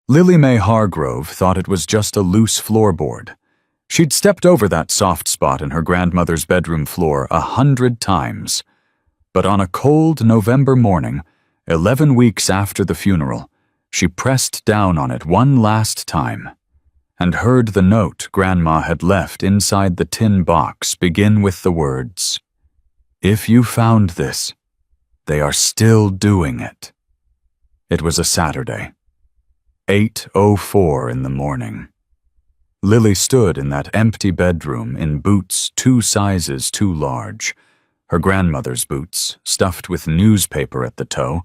Lily Mae Hargrove thought it was just a loose floorboard. She'd stepped over that soft spot in her grandmother's bedroom floor 100 times. But on a cold November morning, 11 weeks after the funeral, she pressed down on it one last time and heard the note Grandma had left inside the tin box begin with the words, "If you found this, they are still doing it." It was a Saturday, 8:04 in the morning. Lily stood in that empty bedroom in boots 2 sizes too large, her grandmother's boots stuffed with newspaper at the toe,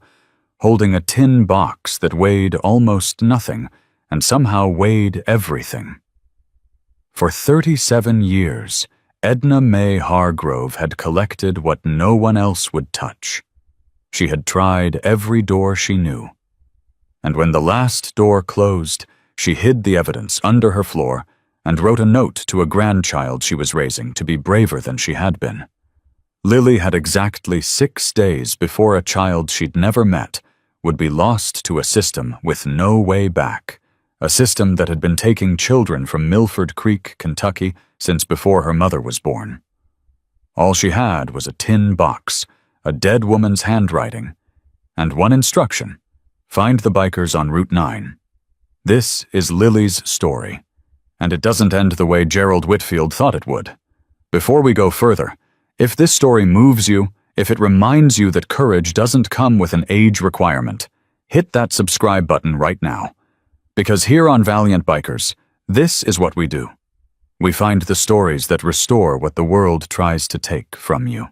holding a tin box that weighed almost nothing and somehow weighed everything. For 37 years, Edna Mae Hargrove had collected what no one else would touch. She had tried every door she knew. And when the last door closed, she hid the evidence under her floor and wrote a note to a grandchild she was raising to be braver than she had been. Lily had exactly 6 days before a child she'd never met would be lost to a system with no way back, a system that had been taking children from Milford Creek, Kentucky, since before her mother was born. All she had was a tin box, a dead woman's handwriting, and one instruction: find the bikers on Route 9. This is Lily's story, and it doesn't end the way Gerald Whitfield thought it would. Before we go further, if this story moves you, if it reminds you that courage doesn't come with an age requirement, hit that subscribe button right now. Because here on Valiant Bikers, this is what we do. We find the stories that restore what the world tries to take from you.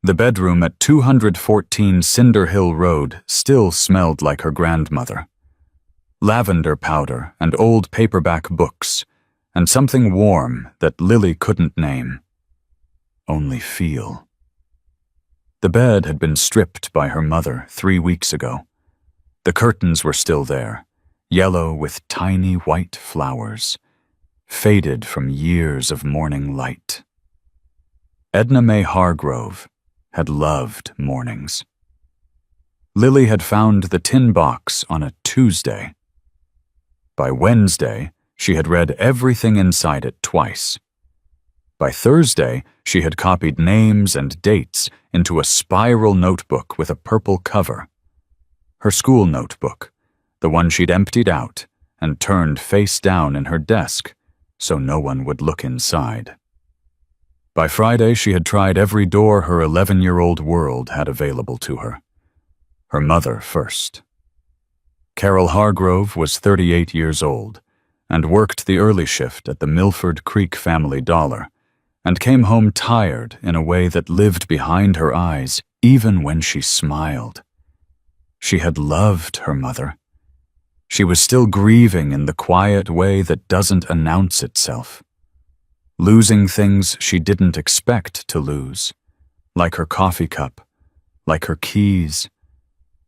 The bedroom at 214 Cinder Hill Road still smelled like her grandmother. Lavender powder and old paperback books, and something warm that Lily couldn't name. Only feel. The bed had been stripped by her mother 3 weeks ago. The curtains were still there, yellow with tiny white flowers, faded from years of morning light. Edna Mae Hargrove had loved mornings. Lily had found the tin box on a Tuesday. By Wednesday, she had read everything inside it twice. By Thursday, she had copied names and dates into a spiral notebook with a purple cover. Her school notebook, the one she'd emptied out and turned face down in her desk so no one would look inside. By Friday, she had tried every door her 11-year-old world had available to her. Her mother first. Carol Hargrove was 38 years old and worked the early shift at the Milford Creek Family Dollar and came home tired in a way that lived behind her eyes even when she smiled. She had loved her mother. She was still grieving in the quiet way that doesn't announce itself. Losing things she didn't expect to lose, like her coffee cup, like her keys,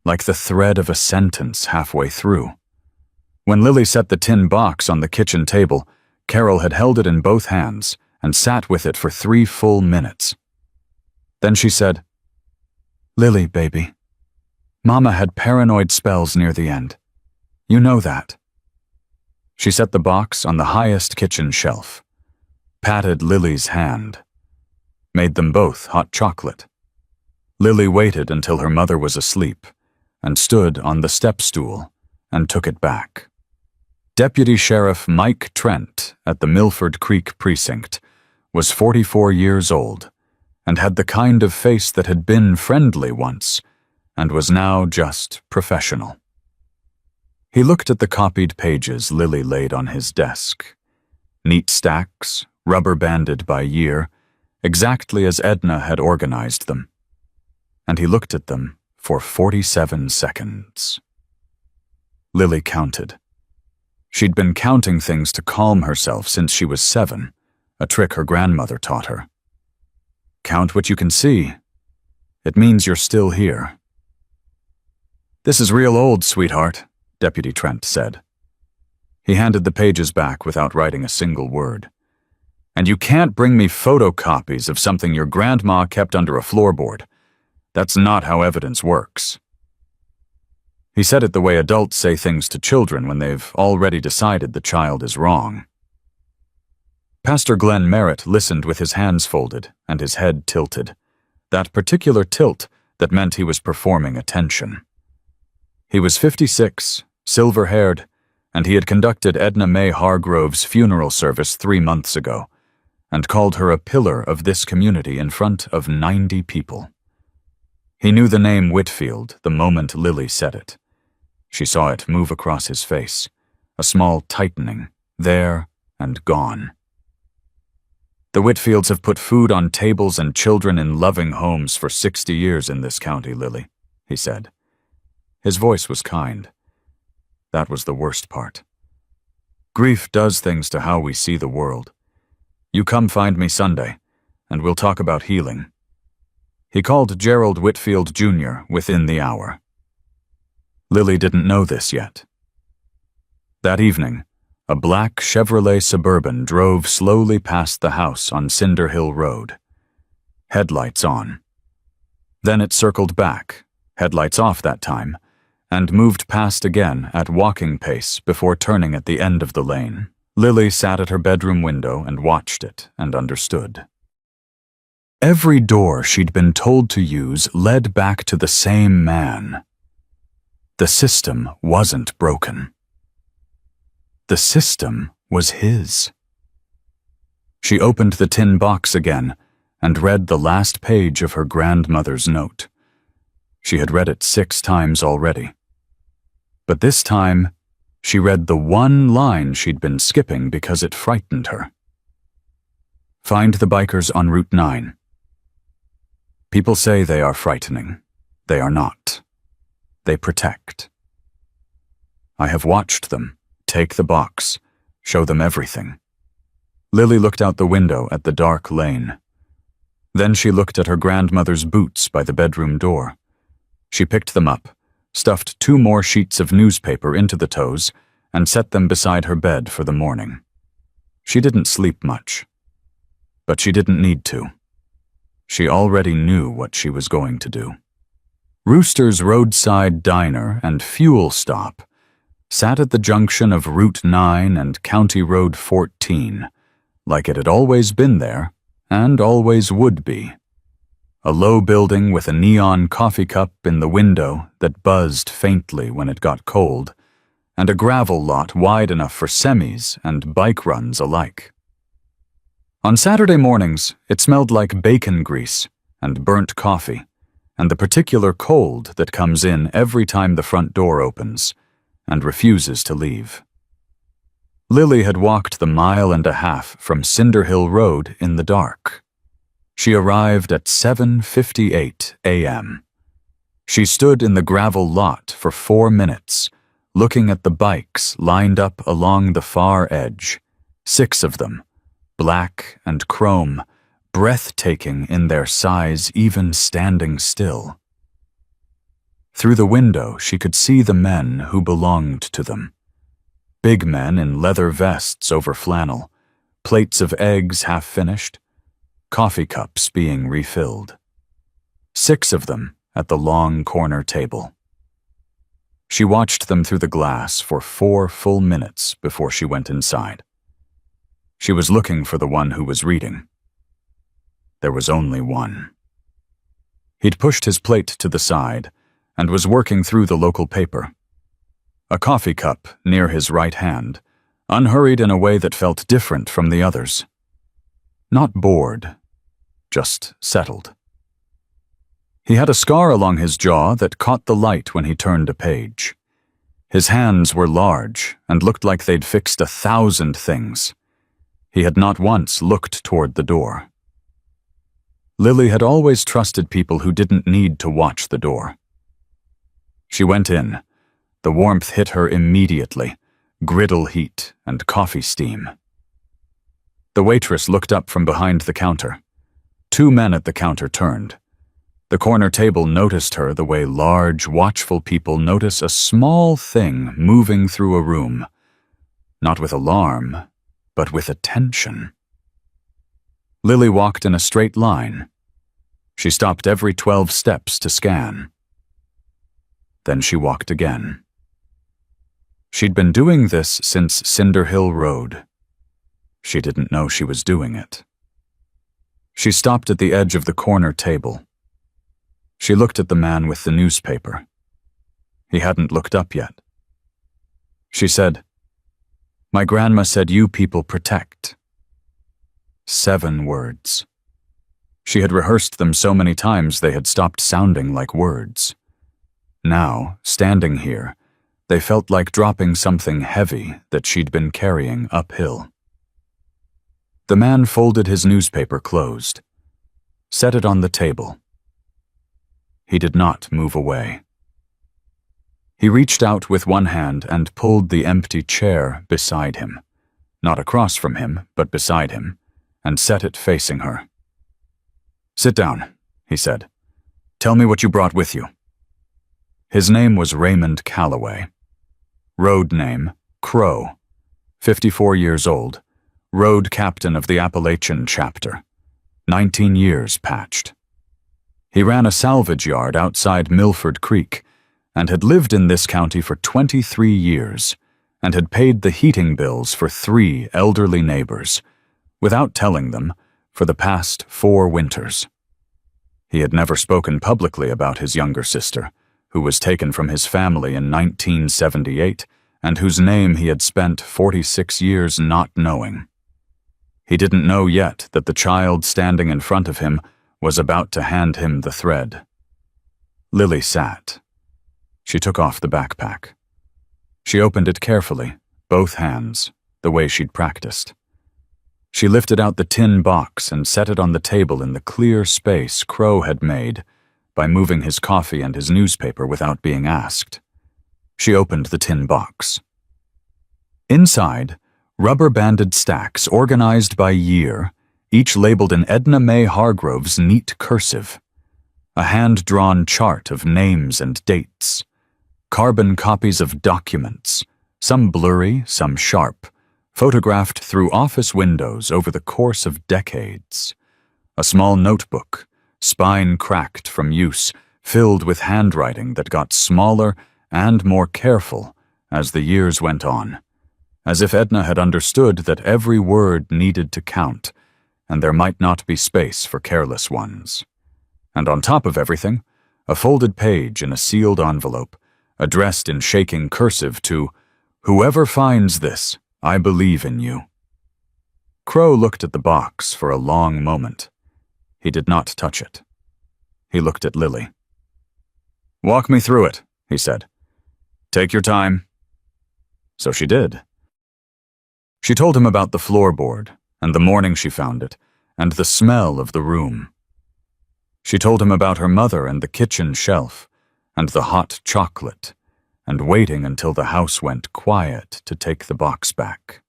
like the thread of a sentence halfway through. When Lily set the tin box on the kitchen table, Carol had held it in both hands and sat with it for 3 full minutes. Then she said, "Lily, baby, Mama had paranoid spells near the end. You know that." She set the box on the highest kitchen shelf, patted Lily's hand, made them both hot chocolate. Lily waited until her mother was asleep and stood on the step stool and took it back. Deputy Sheriff Mike Trent at the Milford Creek Precinct was 44 years old and had the kind of face that had been friendly once and was now just professional. He looked at the copied pages Lily laid on his desk. Neat stacks, rubber-banded by year, exactly as Edna had organized them. And he looked at them for 47 seconds. Lily counted. She'd been counting things to calm herself since she was 7, a trick her grandmother taught her. Count what you can see. It means you're still here. "This is real old, sweetheart," Deputy Trent said. He handed the pages back without writing a single word. "And you can't bring me photocopies of something your grandma kept under a floorboard. That's not how evidence works." He said it the way adults say things to children when they've already decided the child is wrong. Pastor Glenn Merritt listened with his hands folded and his head tilted, that particular tilt that meant he was performing attention. He was 56, silver-haired, and he had conducted Edna Mae Hargrove's funeral service 3 months ago, and called her a pillar of this community in front of 90 people. He knew the name Whitfield the moment Lily said it. She saw it move across his face, a small tightening, there and gone. The Whitfields have put food on tables and children in loving homes for 60 years in this county, Lily, he said. His voice was kind. That was the worst part. Grief does things to how we see the world. You come find me Sunday, and we'll talk about healing. He called Gerald Whitfield, Jr. within the hour. Lily didn't know this yet. That evening, a black Chevrolet Suburban drove slowly past the house on Cinder Hill Road. Headlights on. Then it circled back, headlights off that time, and moved past again at walking pace before turning at the end of the lane. Lily sat at her bedroom window and watched it and understood. Every door she'd been told to use led back to the same man. The system wasn't broken. The system was his. She opened the tin box again and read the last page of her grandmother's note. She had read it 6 times already. But this time, she read the one line she'd been skipping because it frightened her. Find the bikers on Route 9. People say they are frightening. They are not. They protect. I have watched them take the box, show them everything. Lily looked out the window at the dark lane. Then she looked at her grandmother's boots by the bedroom door. She picked them up, stuffed 2 more sheets of newspaper into the toes, and set them beside her bed for the morning. She didn't sleep much. But she didn't need to. She already knew what she was going to do. Rooster's roadside diner and fuel stop sat at the junction of Route 9 and County Road 14, like it had always been there and always would be. A low building with a neon coffee cup in the window that buzzed faintly when it got cold, and a gravel lot wide enough for semis and bike runs alike. On Saturday mornings, it smelled like bacon grease and burnt coffee, and the particular cold that comes in every time the front door opens and refuses to leave. Lily had walked the 1.5 miles from Cinder Hill Road in the dark. She arrived at 7:58 a.m. She stood in the gravel lot for 4 minutes, looking at the bikes lined up along the far edge, 6 of them, black and chrome, breathtaking in their size even standing still. Through the window she could see the men who belonged to them. Big men in leather vests over flannel, plates of eggs half-finished, coffee cups being refilled. 6 of them at the long corner table. She watched them through the glass for 4 full minutes before she went inside. She was looking for the one who was reading. There was only one. He'd pushed his plate to the side and was working through the local paper. A coffee cup near his right hand, unhurried in a way that felt different from the others. Not bored, just settled. He had a scar along his jaw that caught the light when he turned a page. His hands were large and looked like they'd fixed 1,000 things. He had not once looked toward the door. Lily had always trusted people who didn't need to watch the door. She went in. The warmth hit her immediately, griddle heat and coffee steam. The waitress looked up from behind the counter. 2 men at the counter turned. The corner table noticed her the way large, watchful people notice a small thing moving through a room, not with alarm, but with attention. Lily walked in a straight line. She stopped every 12 steps to scan. Then she walked again. She'd been doing this since Cinder Hill Road. She didn't know she was doing it. She stopped at the edge of the corner table. She looked at the man with the newspaper. He hadn't looked up yet. She said, "My grandma said you people protect." 7 words. She had rehearsed them so many times they had stopped sounding like words. Now, standing here, they felt like dropping something heavy that she'd been carrying uphill. The man folded his newspaper closed, set it on the table. He did not move away. He reached out with one hand and pulled the empty chair beside him, not across from him, but beside him, and set it facing her. "Sit down," he said. "Tell me what you brought with you." His name was Raymond Calloway. Road name, Crow. 54 years old. Road captain of the Appalachian chapter. 19 years patched. He ran a salvage yard outside Milford Creek and had lived in this county for 23 years and had paid the heating bills for 3 elderly neighbors, without telling them, for the past 4 winters. He had never spoken publicly about his younger sister, who was taken from his family in 1978 and whose name he had spent 46 years not knowing. He didn't know yet that the child standing in front of him was about to hand him the thread. Lily sat. She took off the backpack. She opened it carefully, both hands, the way she'd practiced. She lifted out the tin box and set it on the table in the clear space Crow had made by moving his coffee and his newspaper without being asked. She opened the tin box. Inside, rubber-banded stacks organized by year, each labeled in Edna May Hargrove's neat cursive. A hand-drawn chart of names and dates. Carbon copies of documents, some blurry, some sharp, photographed through office windows over the course of decades. A small notebook, spine cracked from use, filled with handwriting that got smaller and more careful as the years went on, as if Edna had understood that every word needed to count, and there might not be space for careless ones. And on top of everything, a folded page in a sealed envelope, addressed in shaking cursive to, "Whoever finds this, I believe in you." Crow looked at the box for a long moment. He did not touch it. He looked at Lily. "Walk me through it," he said. "Take your time." So she did. She told him about the floorboard, and the morning she found it, and the smell of the room. She told him about her mother and the kitchen shelf, and the hot chocolate, and waiting until the house went quiet to take the box back.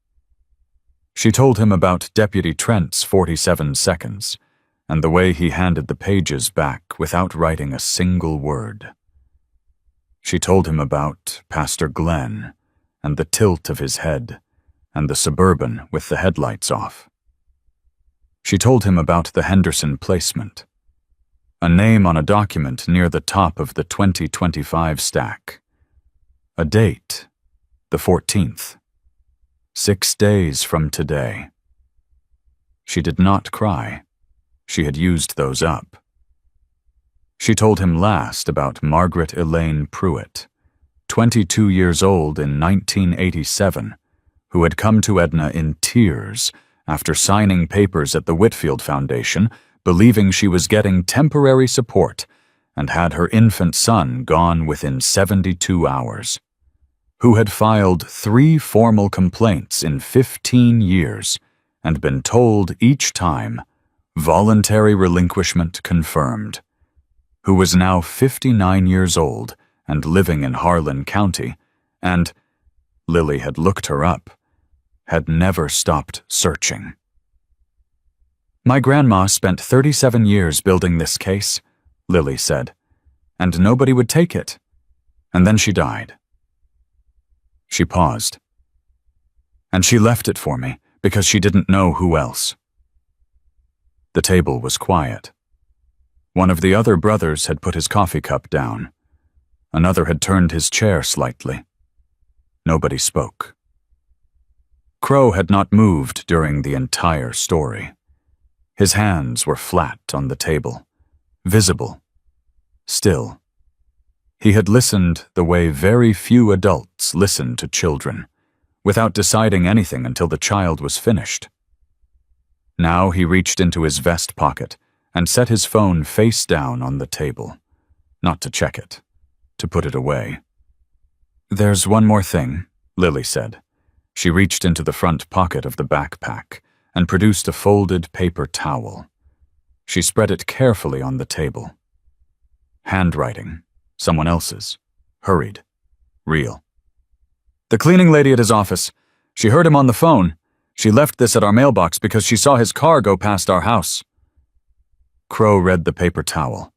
She told him about Deputy Trent's 47 seconds, and the way he handed the pages back without writing a single word. She told him about Pastor Glenn, and the tilt of his head, and the Suburban with the headlights off. She told him about the Henderson placement, a name on a document near the top of the 2025 stack. A date, the 14th, 6 days from today. She did not cry. She had used those up. She told him last about Margaret Elaine Pruitt, 22 years old in 1987, who had come to Edna in tears after signing papers at the Whitfield Foundation, believing she was getting temporary support, and had her infant son gone within 72 hours, who had filed 3 formal complaints in 15 years and been told each time, voluntary relinquishment confirmed, who was now 59 years old and living in Harlan County, and, Lily had looked her up, had never stopped searching. "My grandma spent 37 years building this case," Lily said, "and nobody would take it. And then she died." She paused. "And she left it for me because she didn't know who else." The table was quiet. One of the other brothers had put his coffee cup down. Another had turned his chair slightly. Nobody spoke. Crow had not moved during the entire story. His hands were flat on the table, visible, still. He had listened the way very few adults listen to children, without deciding anything until the child was finished. Now he reached into his vest pocket and set his phone face down on the table, not to check it, to put it away. "There's one more thing," Lily said. She reached into the front pocket of the backpack and produced a folded paper towel. She spread it carefully on the table. Handwriting, someone else's, hurried, real. "The cleaning lady at his office. She heard him on the phone. She left this at our mailbox because she saw his car go past our house." Crow read the paper towel.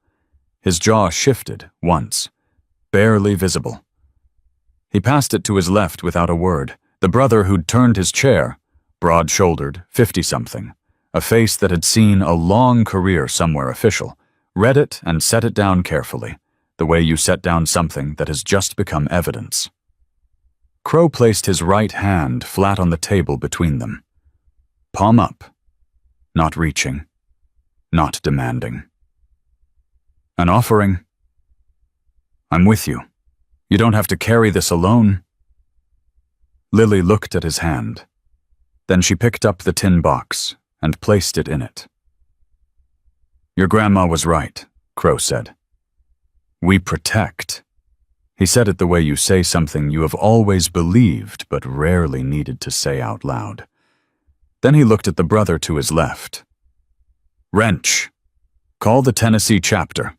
His jaw shifted once, barely visible. He passed it to his left without a word. The brother who'd turned his chair, broad-shouldered, 50-something, a face that had seen a long career somewhere official, read it and set it down carefully, the way you set down something that has just become evidence. Crow placed his right hand flat on the table between them. Palm up, not reaching, not demanding. "An offering. I'm with you. You don't have to carry this alone." Lily looked at his hand. Then she picked up the tin box and placed it in it. "Your grandma was right," Crow said. "We protect." He said it the way you say something you have always believed but rarely needed to say out loud. Then he looked at the brother to his left. "Wrench. Call the Tennessee chapter."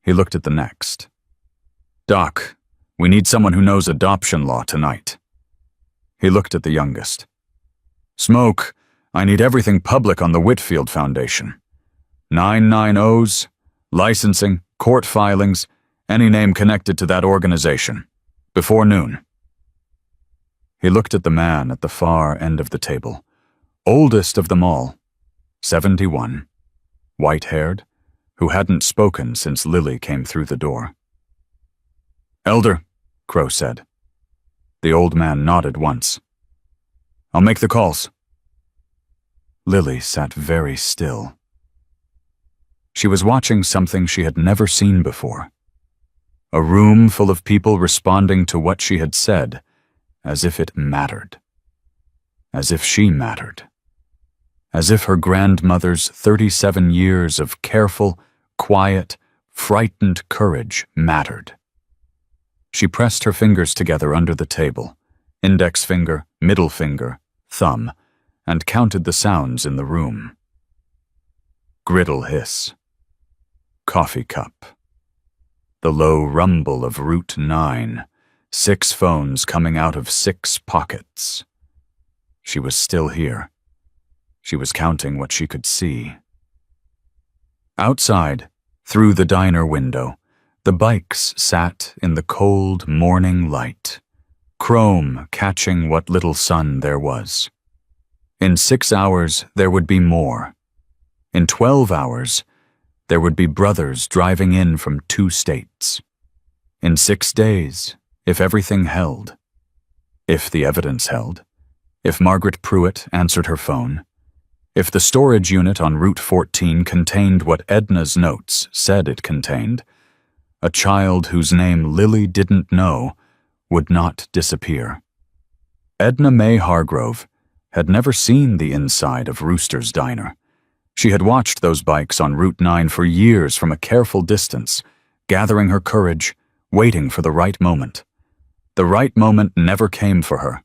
He looked at the next. "Doc, we need someone who knows adoption law tonight." He looked at the youngest. "Smoke, I need everything public on the Whitfield Foundation. 990s, licensing, court filings, any name connected to that organization. Before noon." He looked at the man at the far end of the table, oldest of them all, 71, white-haired, who hadn't spoken since Lily came through the door. "Elder," Crow said. The old man nodded once. "I'll make the calls." Lily sat very still. She was watching something she had never seen before. A room full of people responding to what she had said, as if it mattered. As if she mattered. As if her grandmother's 37 years of careful, quiet, frightened courage mattered. She pressed her fingers together under the table, index finger, middle finger, thumb, and counted the sounds in the room. Griddle hiss. Coffee cup. The low rumble of Route 9, 6 phones coming out of 6 pockets. She was still here. She was counting what she could see. Outside, through the diner window, the bikes sat in the cold morning light, chrome catching what little sun there was. In 6 hours, there would be more. In 12 hours, there would be brothers driving in from 2 states. In 6 days, if everything held, if the evidence held, if Margaret Pruitt answered her phone, if the storage unit on Route 14 contained what Edna's notes said it contained, a child whose name Lily didn't know would not disappear. Edna May Hargrove had never seen the inside of Rooster's Diner. She had watched those bikes on Route 9 for years from a careful distance, gathering her courage, waiting for the right moment. The right moment never came for her.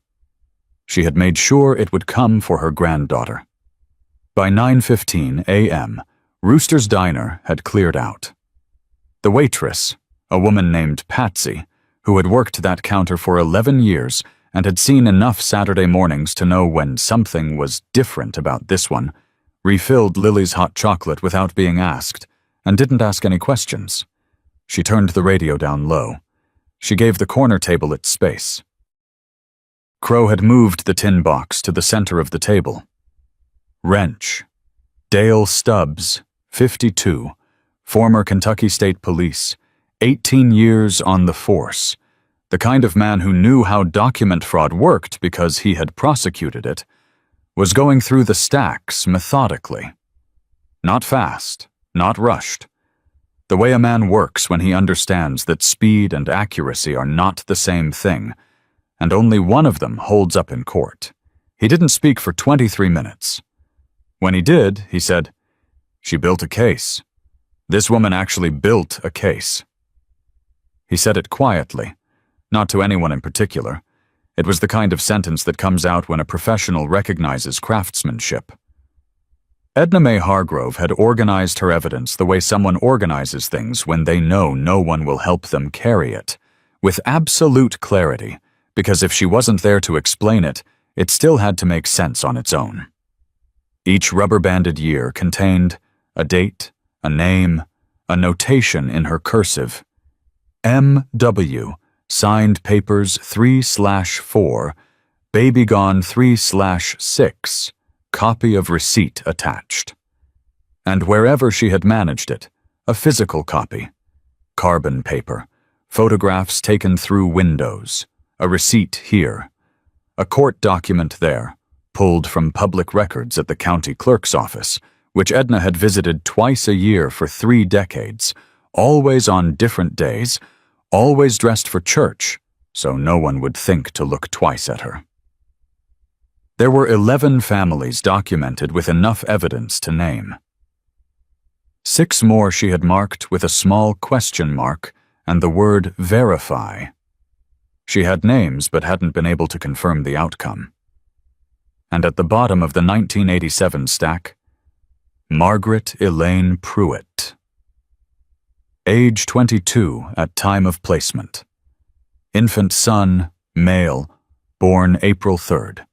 She had made sure it would come for her granddaughter. By 9:15 a.m., Rooster's Diner had cleared out. The waitress, a woman named Patsy, who had worked that counter for 11 years and had seen enough Saturday mornings to know when something was different about this one, refilled Lily's hot chocolate without being asked, and didn't ask any questions. She turned the radio down low. She gave the corner table its space. Crow had moved the tin box to the center of the table. Wrench. Dale Stubbs, 52, former Kentucky State Police, 18 years on the force, the kind of man who knew how document fraud worked because he had prosecuted it, was going through the stacks methodically. Not fast, not rushed. The way a man works when he understands that speed and accuracy are not the same thing, and only one of them holds up in court. He didn't speak for 23 minutes. When he did, he said, "She built a case. This woman actually built a case." He said it quietly, not to anyone in particular. It was the kind of sentence that comes out when a professional recognizes craftsmanship. Edna Mae Hargrove had organized her evidence the way someone organizes things when they know no one will help them carry it, with absolute clarity, because if she wasn't there to explain it, it still had to make sense on its own. Each rubber-banded year contained a date, a name, a notation in her cursive. M.W., signed papers 3/4, baby gone 3/6, copy of receipt attached. And wherever she had managed it, a physical copy, carbon paper, photographs taken through windows, a receipt here, a court document there, pulled from public records at the county clerk's office, which Edna had visited twice a year for 3 decades, always on different days, always dressed for church, so no one would think to look twice at her. There were 11 families documented with enough evidence to name. 6 more she had marked with a small question mark and the word verify. She had names but hadn't been able to confirm the outcome. And at the bottom of the 1987 stack, Margaret Elaine Pruitt. Age 22 at time of placement. Infant son, male, born April 3rd.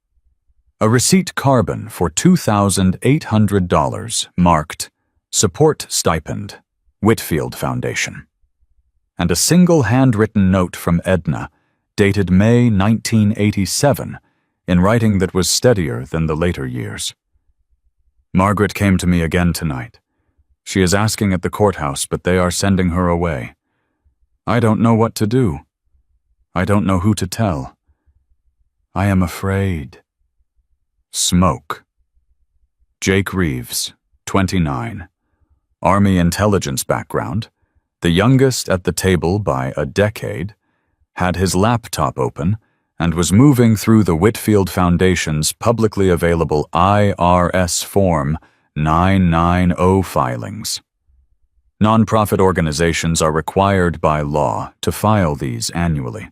A receipt carbon for $2,800 marked Support Stipend, Whitfield Foundation. And a single handwritten note from Edna, dated May 1987, in writing that was steadier than the later years. Margaret came to me again tonight. She is asking at the courthouse, but they are sending her away. I don't know what to do. I don't know who to tell. I am afraid. Smoke. Jake Reeves, 29. Army intelligence background, the youngest at the table by a decade, had his laptop open and was moving through the Whitfield Foundation's publicly available IRS Form 990 filings. Nonprofit organizations are required by law to file these annually.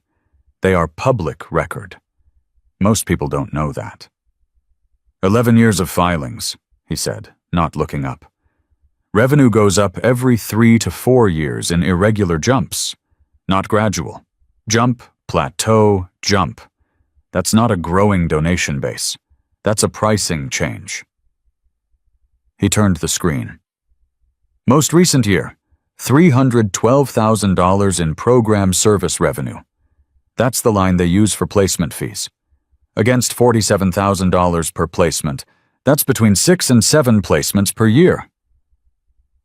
They are public record. Most people don't know that. 11 years of filings, he said, not looking up. Revenue goes up every 3 to 4 years in irregular jumps, not gradual. Jump, plateau, jump. That's not a growing donation base. That's a pricing change. He turned the screen. Most recent year, $312,000 in program service revenue. That's the line they use for placement fees. Against $47,000 per placement, that's between 6 and 7 placements per year.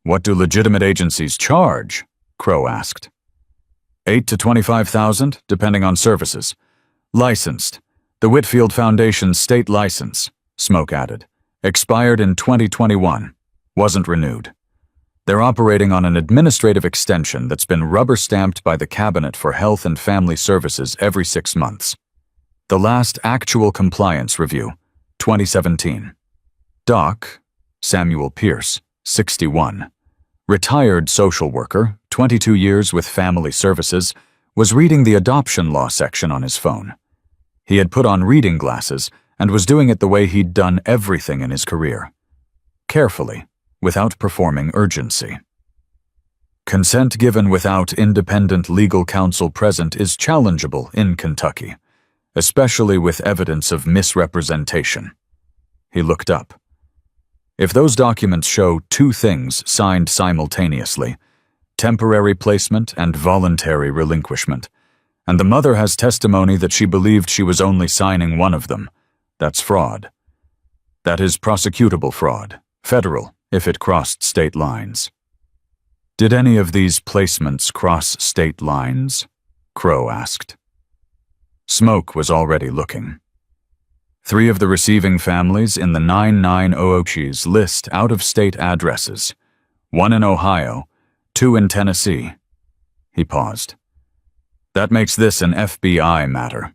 What do legitimate agencies charge? Crow asked. 8 to 25,000, depending on services. Licensed. The Whitfield Foundation's state license, Smoke added, expired in 2021. Wasn't renewed. They're operating on an administrative extension that's been rubber-stamped by the Cabinet for Health and Family Services every 6 months. The last actual compliance review, 2017. Doc, Samuel Pierce, 61. Retired social worker, 22 years with family services, was reading the adoption law section on his phone. He had put on reading glasses and was doing it the way he'd done everything in his career. Carefully, without performing urgency. Consent given without independent legal counsel present is challengeable in Kentucky, especially with evidence of misrepresentation. He looked up. If those documents show 2 things signed simultaneously, temporary placement and voluntary relinquishment, and the mother has testimony that she believed she was only signing one of them, that's fraud. That is prosecutable fraud, federal, if it crossed state lines. Did any of these placements cross state lines? Crow asked. Smoke was already looking. 3 of the receiving families in the 9900s list out-of-state addresses, 1 in Ohio, 2 in Tennessee. He paused. That makes this an FBI matter.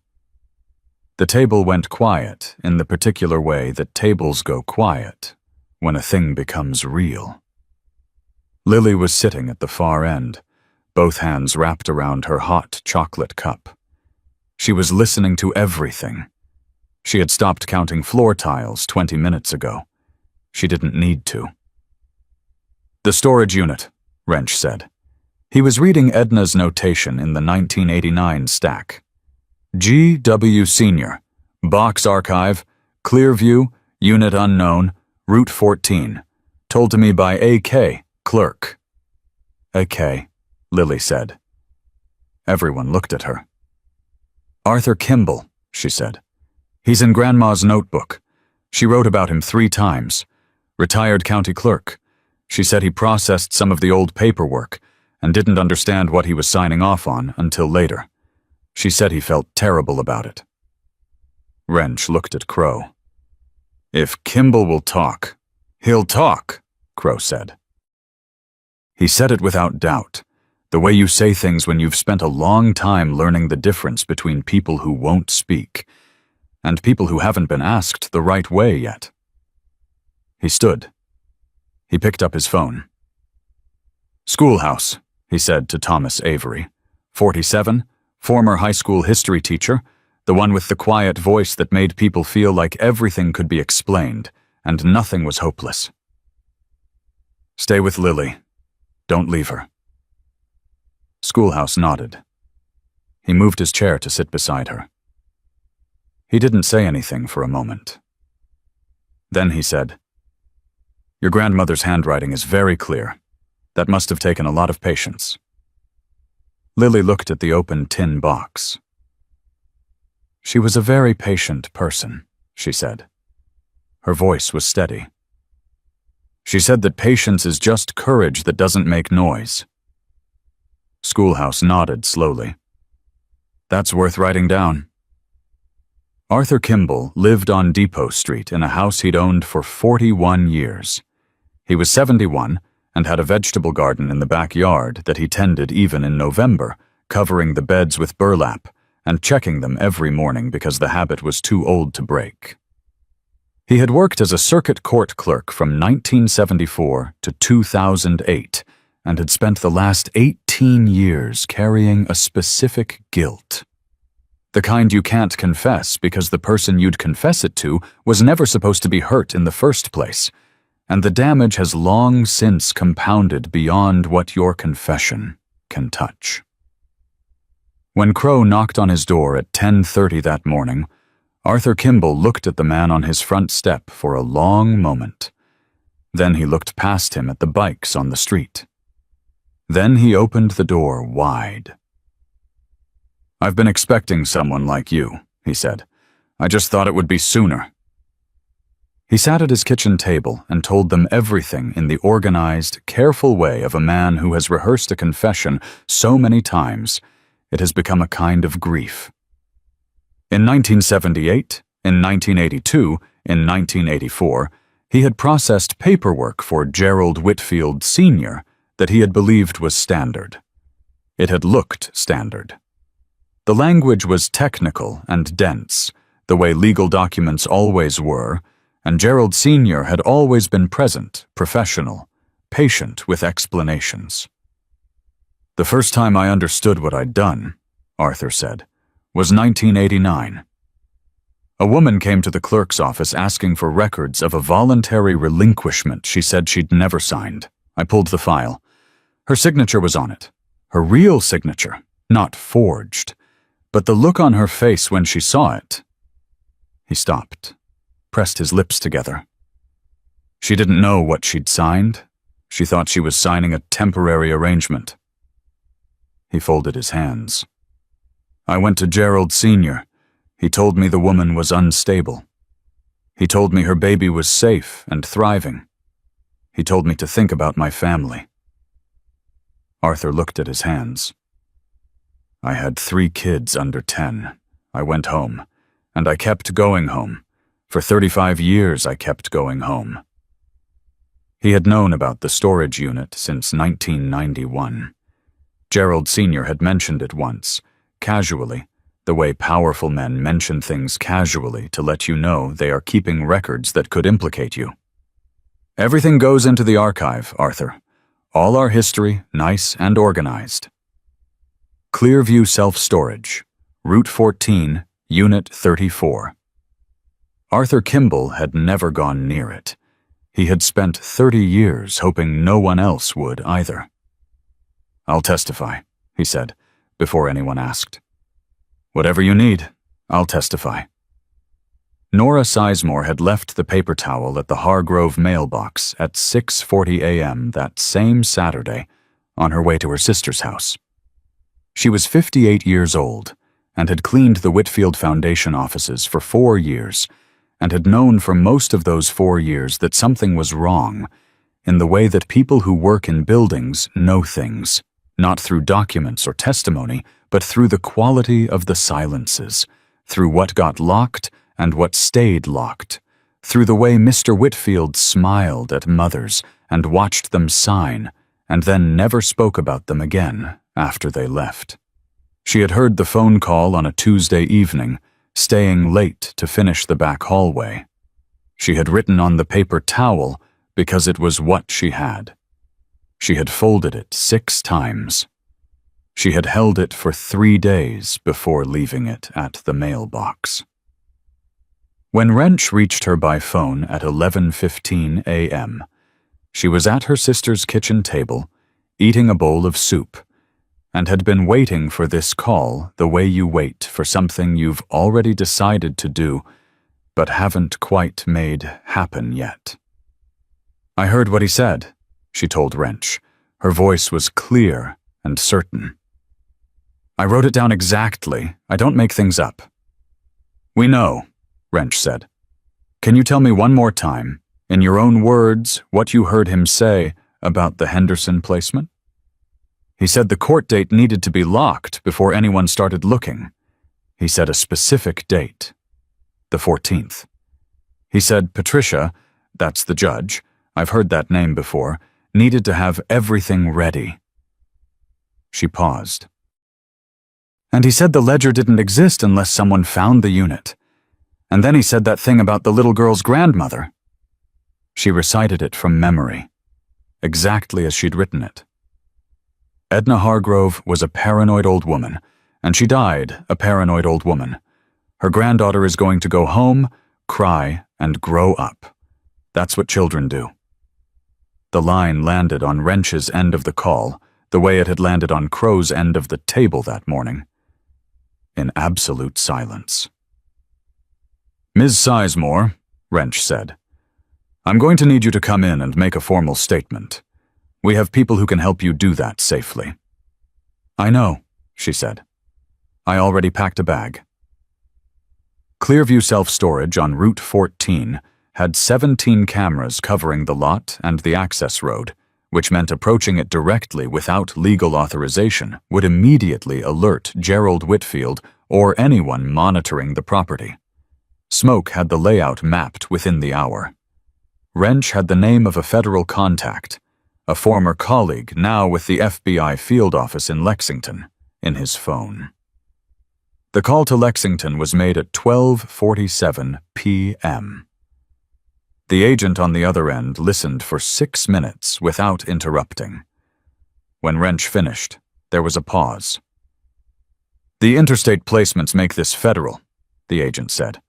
The table went quiet in the particular way that tables go quiet when a thing becomes real. Lily was sitting at the far end, both hands wrapped around her hot chocolate cup. She was listening to everything. She had stopped counting floor tiles 20 minutes ago. She didn't need to. The storage unit, Wrench said. He was reading Edna's notation in the 1989 stack. G.W. Sr., Box Archive, Clearview, Unit Unknown, Route 14. Told to me by A.K., Clerk. A.K., Lily said. Everyone looked at her. Arthur Kimball, she said. He's in Grandma's notebook. She wrote about him 3 times. Retired county clerk. She said he processed some of the old paperwork and didn't understand what he was signing off on until later. She said he felt terrible about it. Wrench looked at Crow. If Kimball will talk, he'll talk, Crow said. He said it without doubt, the way you say things when you've spent a long time learning the difference between people who won't speak and people who haven't been asked the right way yet. He stood. He picked up his phone. Schoolhouse, he said to Thomas Avery, 47, former high school history teacher, the one with the quiet voice that made people feel like everything could be explained and nothing was hopeless. Stay with Lily. Don't leave her. Schoolhouse nodded. He moved his chair to sit beside her. He didn't say anything for a moment. Then he said, Your grandmother's handwriting is very clear. That must have taken a lot of patience. Lily looked at the open tin box. She was a very patient person, she said. Her voice was steady. She said that patience is just courage that doesn't make noise. Schoolhouse nodded slowly. That's worth writing down. Arthur Kimball lived on Depot Street in a house he'd owned for 41 years. He was 71 and had a vegetable garden in the backyard that he tended even in November, covering the beds with burlap and checking them every morning because the habit was too old to break. He had worked as a circuit court clerk from 1974 to 2008 and had spent the last 18 years carrying a specific guilt. The kind you can't confess because the person you'd confess it to was never supposed to be hurt in the first place, and the damage has long since compounded beyond what your confession can touch. When Crow knocked on his door at 10:30 that morning, Arthur Kimball looked at the man on his front step for a long moment. Then he looked past him at the bikes on the street. Then he opened the door wide. I've been expecting someone like you, he said. I just thought it would be sooner. He sat at his kitchen table and told them everything in the organized, careful way of a man who has rehearsed a confession so many times it has become a kind of grief. In 1978, in 1982, in 1984, he had processed paperwork for Gerald Whitfield Sr. that he had believed was standard. It had looked standard. The language was technical and dense, the way legal documents always were, and Gerald Sr. had always been present, professional, patient with explanations. The first time I understood what I'd done, Arthur said, was 1989. A woman came to the clerk's office asking for records of a voluntary relinquishment she said she'd never signed. I pulled the file. Her signature was on it. Her real signature, not forged. But the look on her face when she saw it. He stopped, pressed his lips together. She didn't know what she'd signed. She thought she was signing a temporary arrangement. He folded his hands. I went to Gerald Sr. He told me the woman was unstable. He told me her baby was safe and thriving. He told me to think about my family. Arthur looked at his hands. I had 3 kids under 10. I went home, and I kept going home. For 35 years I kept going home. He had known about the storage unit since 1991. Gerald Sr. had mentioned it once, casually, the way powerful men mention things casually to let you know they are keeping records that could implicate you. Everything goes into the archive, Arthur. All our history, nice and organized. Clearview Self-Storage, Route 14, Unit 34. Arthur Kimball had never gone near it. He had spent 30 years hoping no one else would either. I'll testify, he said, before anyone asked. Whatever you need, I'll testify. Nora Sizemore had left the paper towel at the Hargrove mailbox at 6:40 a.m. that same Saturday on her way to her sister's house. She was 58 years old and had cleaned the Whitfield Foundation offices for 4 years and had known for most of those 4 years that something was wrong in the way that people who work in buildings know things, not through documents or testimony, but through the quality of the silences, through what got locked and what stayed locked, through the way Mr. Whitfield smiled at mothers and watched them sign, and then never spoke about them again after they left. She had heard the phone call on a Tuesday evening, staying late to finish the back hallway. She had written on the paper towel because it was what she had. She had folded it 6 times. She had held it for 3 days before leaving it at the mailbox. When Wrench reached her by phone at 11:15 a.m., she was at her sister's kitchen table, eating a bowl of soup, and had been waiting for this call the way you wait for something you've already decided to do, but haven't quite made happen yet. I heard what he said, she told Wrench. Her voice was clear and certain. I wrote it down exactly. I don't make things up. We know, Wrench said. Can you tell me one more time, in your own words, what you heard him say about the Henderson placement? He said the court date needed to be locked before anyone started looking. He said a specific date, the 14th. He said Patricia, that's the judge, I've heard that name before, needed to have everything ready. She paused. And he said the ledger didn't exist unless someone found the unit. And then he said that thing about the little girl's grandmother. She recited it from memory, exactly as she'd written it. Edna Hargrove was a paranoid old woman, and she died a paranoid old woman. Her granddaughter is going to go home, cry, and grow up. That's what children do. The line landed on Wrench's end of the call, the way it had landed on Crow's end of the table that morning. In absolute silence. Ms. Sizemore, Wrench said, I'm going to need you to come in and make a formal statement. We have people who can help you do that safely. I know, she said. I already packed a bag. Clearview Self-Storage on Route 14 had 17 cameras covering the lot and the access road, which meant approaching it directly without legal authorization would immediately alert Gerald Whitfield or anyone monitoring the property. Smoke had the layout mapped within the hour. Wrench had the name of a federal contact, a former colleague now with the FBI field office in Lexington, in his phone. The call to Lexington was made at 12:47 p.m. The agent on the other end listened for 6 minutes without interrupting. When Wrench finished, there was a pause. The interstate placements make this federal, the agent said.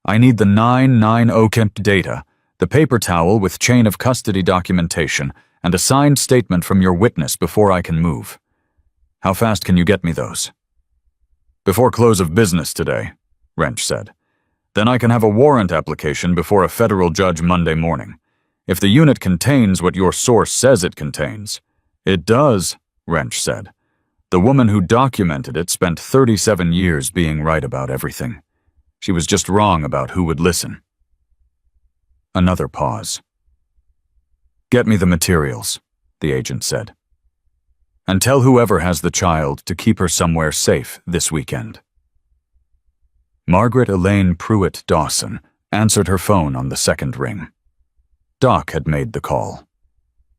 I need the 990 Kemp data, the paper towel with chain of custody documentation, and a signed statement from your witness before I can move. How fast can you get me those? Before close of business today, Wrench said. Then I can have a warrant application before a federal judge Monday morning. If the unit contains what your source says it contains. It does, Wrench said. The woman who documented it spent 37 years being right about everything. She was just wrong about who would listen. Another pause. Get me the materials, the agent said. And tell whoever has the child to keep her somewhere safe this weekend." Margaret Elaine Pruitt Dawson answered her phone on the second ring. Doc had made the call.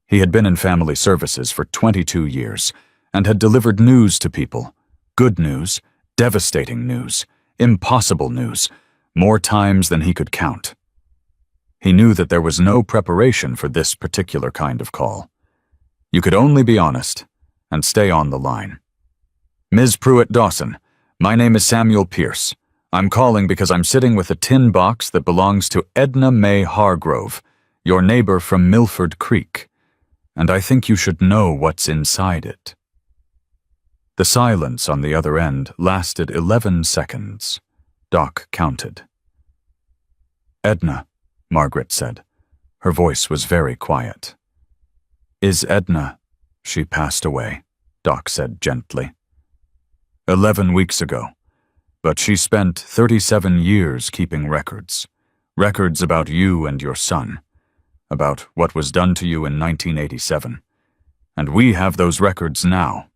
He had been in family services for 22 years and had delivered news to people, good news, devastating news, impossible news, more times than he could count. He knew that there was no preparation for this particular kind of call. You could only be honest and stay on the line. "Ms. Pruitt Dawson, my name is Samuel Pierce. I'm calling because I'm sitting with a tin box that belongs to Edna May Hargrove, your neighbor from Milford Creek, and I think you should know what's inside it." The silence on the other end lasted 11 seconds. Doc counted. "Edna," Margaret said. Her voice was very quiet. "Is Edna—" "She passed away," Doc said gently. 11 weeks ago. But she spent 37 years keeping records. Records about you and your son. About what was done to you in 1987. And we have those records now."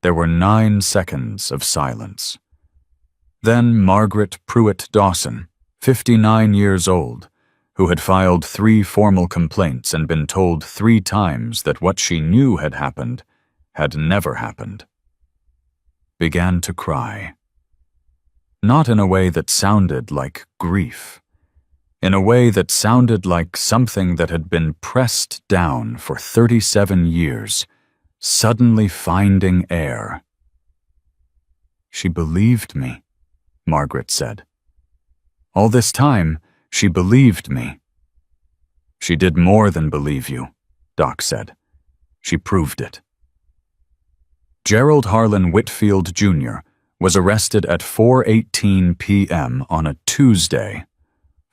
There were 9 seconds of silence. Then Margaret Pruitt Dawson, 59 years old, who had filed 3 formal complaints and been told 3 times that what she knew had happened had never happened, began to cry. Not in a way that sounded like grief. In a way that sounded like something that had been pressed down for 37 years, suddenly finding air. "She believed me," Margaret said. "All this time, she believed me." "She did more than believe you," Doc said. "She proved it." Gerald Harlan Whitfield, Jr. was arrested at 4:18 p.m. on a Tuesday,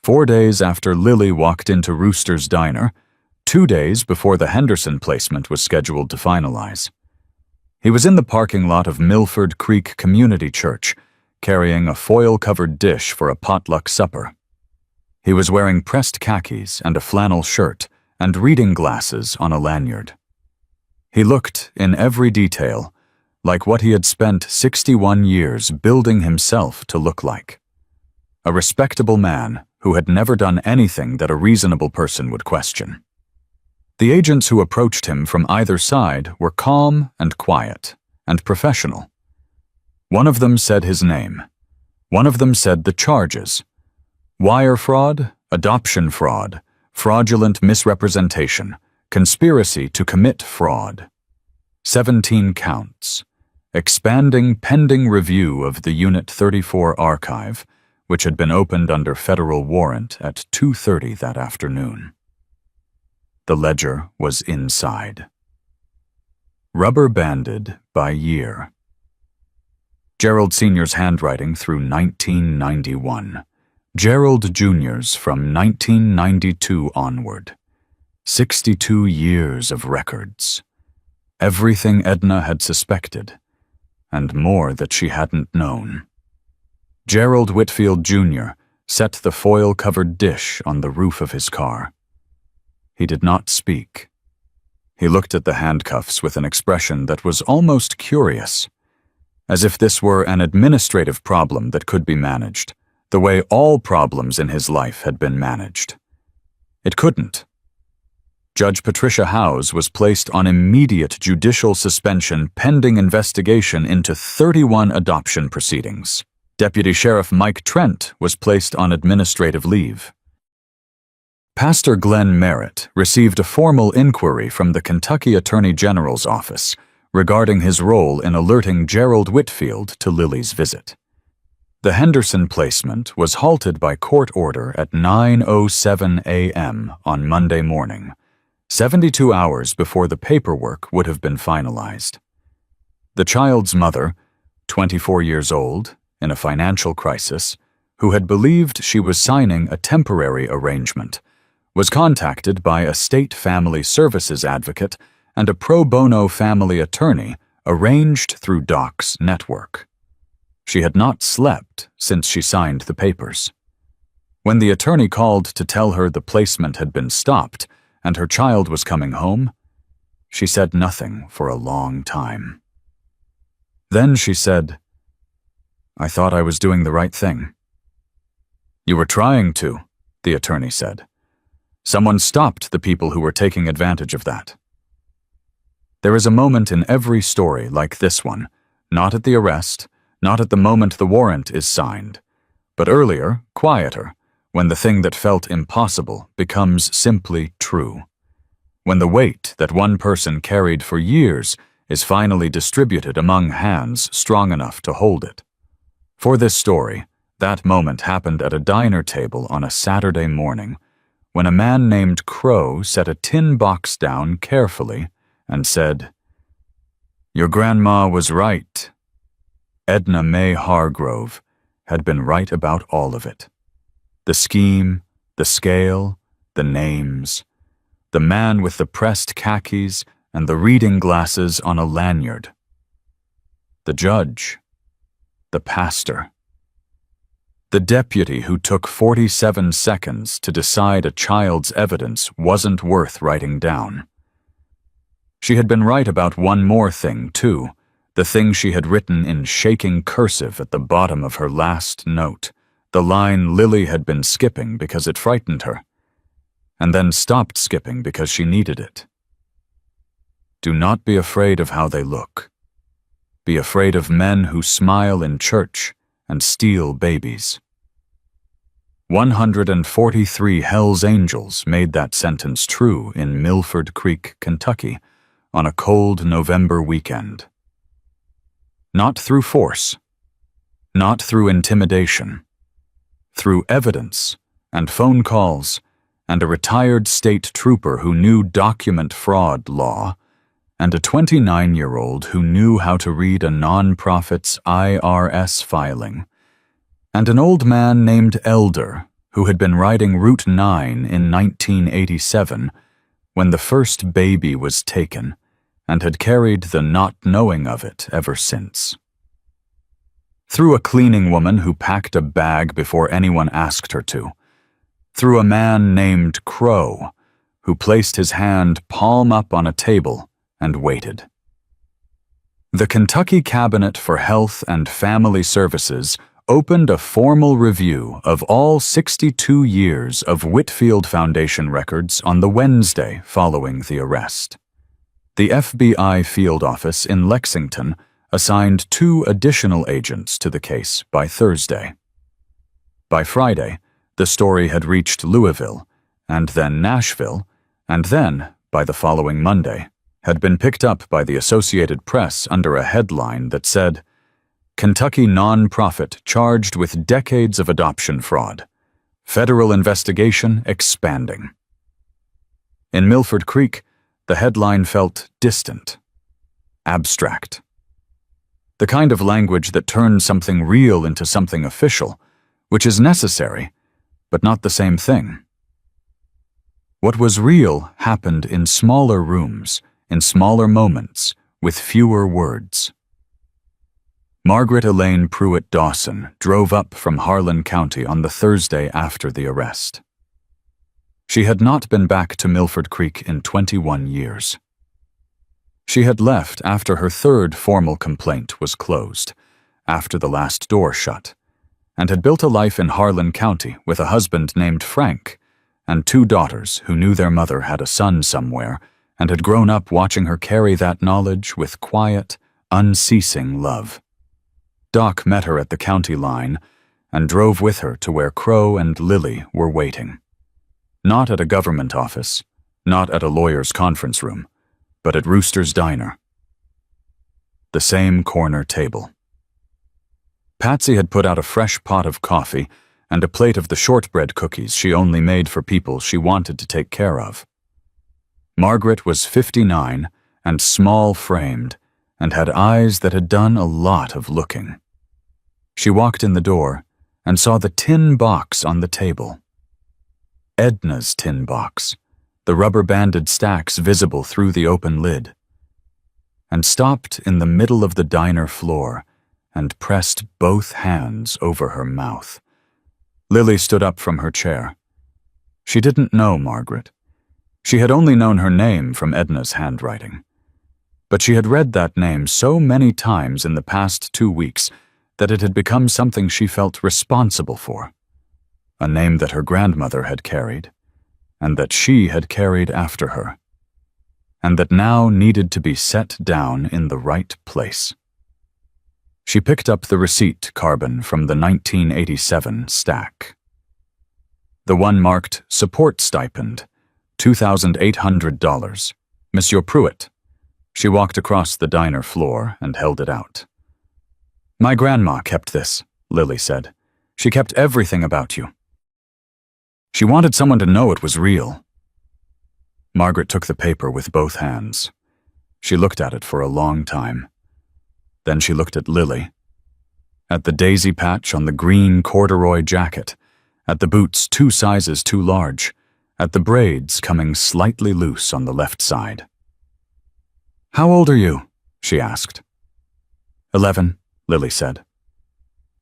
4 days after Lily walked into Rooster's Diner, 2 days before the Henderson placement was scheduled to finalize. He was in the parking lot of Milford Creek Community Church, carrying a foil-covered dish for a potluck supper. He was wearing pressed khakis and a flannel shirt and reading glasses on a lanyard. He looked, in every detail, like what he had spent 61 years building himself to look like. A respectable man who had never done anything that a reasonable person would question. The agents who approached him from either side were calm and quiet and professional. One of them said his name. One of them said the charges: wire fraud, adoption fraud, fraudulent misrepresentation, conspiracy to commit fraud. 17 counts. Expanding pending review of the Unit 34 archive, which had been opened under federal warrant at 2:30 that afternoon. The ledger was inside. Rubber banded by year. Gerald Sr.'s handwriting through 1991. Gerald Jr.'s from 1992 onward. 62 years of records. Everything Edna had suspected, and more that she hadn't known. Gerald Whitfield Jr. set the foil-covered dish on the roof of his car. He did not speak. He looked at the handcuffs with an expression that was almost curious, as if this were an administrative problem that could be managed, the way all problems in his life had been managed. It couldn't. Judge Patricia Howes was placed on immediate judicial suspension pending investigation into 31 adoption proceedings. Deputy Sheriff Mike Trent was placed on administrative leave. Pastor Glenn Merritt received a formal inquiry from the Kentucky Attorney General's office regarding his role in alerting Gerald Whitfield to Lily's visit. The Henderson placement was halted by court order at 9:07 a.m. on Monday morning, 72 hours before the paperwork would have been finalized. The child's mother, 24 years old, in a financial crisis, who had believed she was signing a temporary arrangement, was contacted by a state family services advocate and a pro bono family attorney arranged through Doc's network. She had not slept since she signed the papers. When the attorney called to tell her the placement had been stopped and her child was coming home, She said nothing for a long time. Then she said, "I thought I was doing the right thing." "You were trying to," the attorney said. "Someone stopped the people who were taking advantage of that." There is a moment in every story like this one, not at the arrest, not at the moment the warrant is signed, but earlier, quieter, when the thing that felt impossible becomes simply true. When the weight that one person carried for years is finally distributed among hands strong enough to hold it. For this story, that moment happened at a diner table on a Saturday morning, when a man named Crow set a tin box down carefully and said, "Your grandma was right." Edna May Hargrove had been right about all of it. The scheme, the scale, the names, the man with the pressed khakis and the reading glasses on a lanyard. The judge, the pastor, the deputy who took 47 seconds to decide a child's evidence wasn't worth writing down. She had been right about one more thing, too, the thing she had written in shaking cursive at the bottom of her last note, the line Lily had been skipping because it frightened her, and then stopped skipping because she needed it. Do not be afraid of how they look. Be afraid of men who smile in church and steal babies. 143 Hells Angels made that sentence true in Milford Creek, Kentucky, on a cold November weekend. Not through force, not through intimidation, through evidence and phone calls and a retired state trooper who knew document fraud law, and a 29-year-old who knew how to read a nonprofit's IRS filing, and an old man named Elder who had been riding Route 9 in 1987 when the first baby was taken and had carried the not knowing of it ever since. Through a cleaning woman who packed a bag before anyone asked her to, through a man named Crow who placed his hand palm up on a table and waited. The Kentucky Cabinet for Health and Family Services opened a formal review of all 62 years of Whitfield Foundation records on the Wednesday following the arrest. The FBI field office in Lexington assigned 2 additional agents to the case by Thursday. By Friday, the story had reached Louisville, and then Nashville, and then, by the following Monday, had been picked up by the Associated Press under a headline that said, "Kentucky nonprofit charged with decades of adoption fraud. Federal investigation expanding." In Milford Creek, the headline felt distant, abstract. The kind of language that turns something real into something official, which is necessary, but not the same thing. What was real happened in smaller rooms, in smaller moments, with fewer words. Margaret Elaine Pruitt Dawson drove up from Harlan County on the Thursday after the arrest. She had not been back to Milford Creek in 21 years. She had left after her third formal complaint was closed, after the last door shut, and had built a life in Harlan County with a husband named Frank and 2 daughters who knew their mother had a son somewhere and had grown up watching her carry that knowledge with quiet, unceasing love. Doc met her at the county line and drove with her to where Crow and Lily were waiting. Not at a government office, not at a lawyer's conference room, but at Rooster's Diner. The same corner table. Patsy had put out a fresh pot of coffee and a plate of the shortbread cookies she only made for people she wanted to take care of. Margaret was 59 and small-framed and had eyes that had done a lot of looking. She walked in the door and saw the tin box on the table. Edna's tin box, the rubber-banded stacks visible through the open lid, and stopped in the middle of the diner floor and pressed both hands over her mouth. Lily stood up from her chair. She didn't know Margaret. She had only known her name from Edna's handwriting. But she had read that name so many times in the past 2 weeks that it had become something she felt responsible for. A name that her grandmother had carried, and that she had carried after her, and that now needed to be set down in the right place. She picked up the receipt carbon from the 1987 stack. The one marked Support Stipend, $2,800, Monsieur Pruitt. She walked across the diner floor and held it out. "My grandma kept this," Lily said. "She kept everything about you. She wanted someone to know it was real." Margaret took the paper with both hands. She looked at it for a long time. Then she looked at Lily, at the daisy patch on the green corduroy jacket, at the boots 2 sizes too large, at the braids coming slightly loose on the left side. "How old are you?" she asked. 11, Lily said.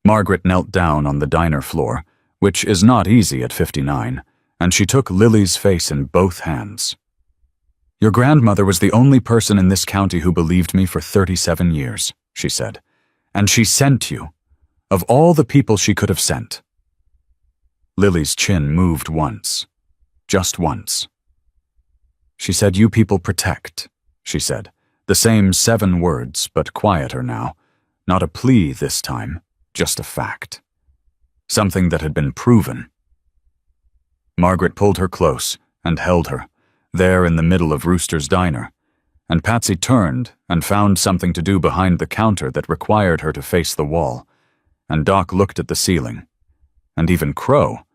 Margaret knelt down on the diner floor, which is not easy at 59, and she took Lily's face in both hands. "Your grandmother was the only person in this county who believed me for 37 years, she said. "And she sent you, of all the people she could have sent." Lily's chin moved once, just once. "She said, 'You people protect,'" she said, the same 7 words, but quieter now. Not a plea this time, just a fact. Something that had been proven. Margaret pulled her close and held her, there in the middle of Rooster's diner, and Patsy turned and found something to do behind the counter that required her to face the wall, and Doc looked at the ceiling, and even Crow,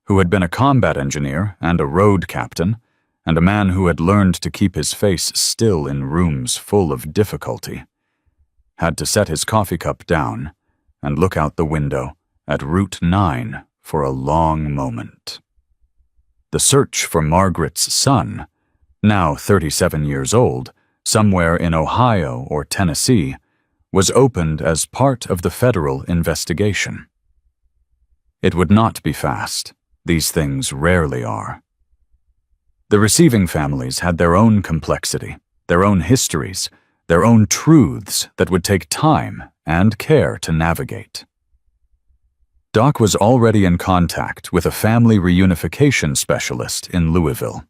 who had been a combat engineer and a road captain, and a man who had learned to keep his face still in rooms full of difficulty, had to set his coffee cup down and look out the window at Route 9 for a long moment. The search for Margaret's son, now 37 years old, somewhere in Ohio or Tennessee, was opened as part of the federal investigation. It would not be fast. These things rarely are. The receiving families had their own complexity, their own histories, their own truths that would take time and care to navigate. Doc was already in contact with a family reunification specialist in Louisville.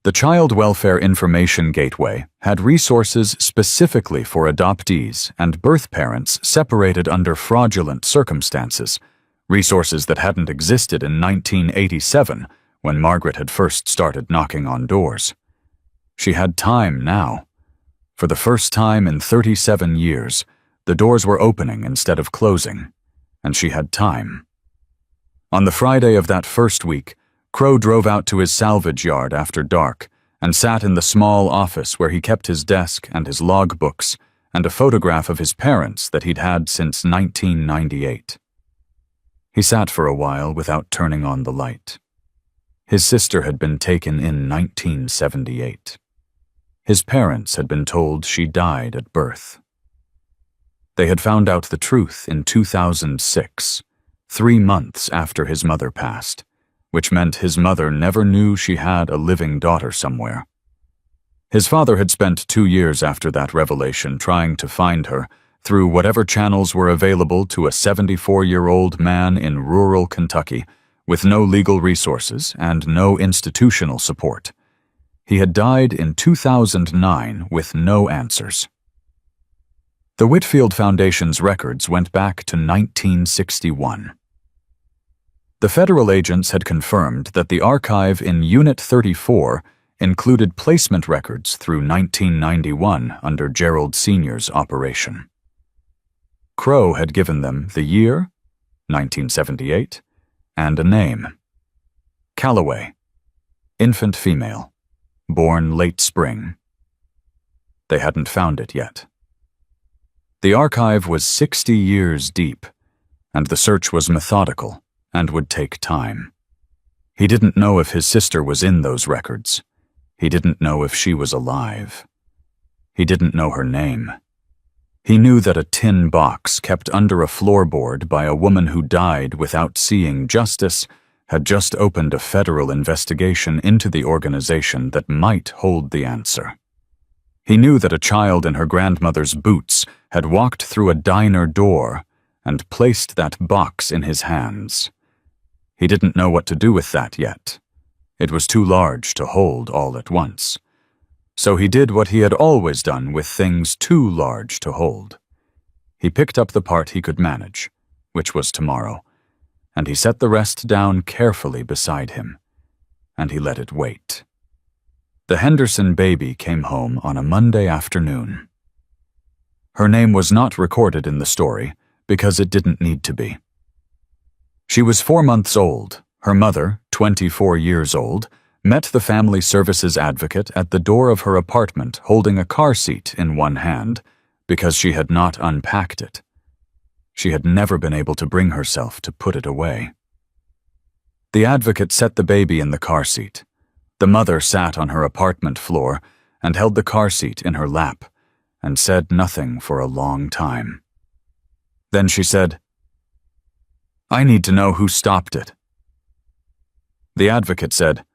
The Child Welfare Information Gateway had resources specifically for adoptees and birth parents separated under fraudulent circumstances, resources that hadn't existed in 1987 when Margaret had first started knocking on doors. She had time now. For the first time in 37 years, the doors were opening instead of closing, and she had time. On the Friday of that first week, Crow drove out to his salvage yard after dark and sat in the small office where he kept his desk and his logbooks and a photograph of his parents that he'd had since 1998. He sat for a while without turning on the light. His sister had been taken in 1978. His parents had been told she died at birth. They had found out the truth in 2006, 3 months after his mother passed, which meant his mother never knew she had a living daughter somewhere. His father had spent 2 years after that revelation trying to find her through whatever channels were available to a 74-year-old man in rural Kentucky with no legal resources and no institutional support. He had died in 2009 with no answers. The Whitfield Foundation's records went back to 1961. The federal agents had confirmed that the archive in Unit 34 included placement records through 1991 under Gerald Sr.'s operation. Crow had given them the year, 1978, and a name. Calloway, infant female, born late spring. They hadn't found it yet. The archive was 60 years deep, and the search was methodical and would take time. He didn't know if his sister was in those records. He didn't know if she was alive. He didn't know her name. He knew that a tin box kept under a floorboard by a woman who died without seeing justice had just opened a federal investigation into the organization that might hold the answer. He knew that a child in her grandmother's boots had walked through a diner door and placed that box in his hands. He didn't know what to do with that yet. It was too large to hold all at once. So he did what he had always done with things too large to hold. He picked up the part he could manage, which was tomorrow, and he set the rest down carefully beside him, and he let it wait. The Henderson baby came home on a Monday afternoon. Her name was not recorded in the story because it didn't need to be. She was 4 months old. Her mother, 24 years old, met the family services advocate at the door of her apartment holding a car seat in one hand because she had not unpacked it. She had never been able to bring herself to put it away. The advocate set the baby in the car seat. The mother sat on her apartment floor and held the car seat in her lap and said nothing for a long time. Then she said, "I need to know who stopped it." The advocate said,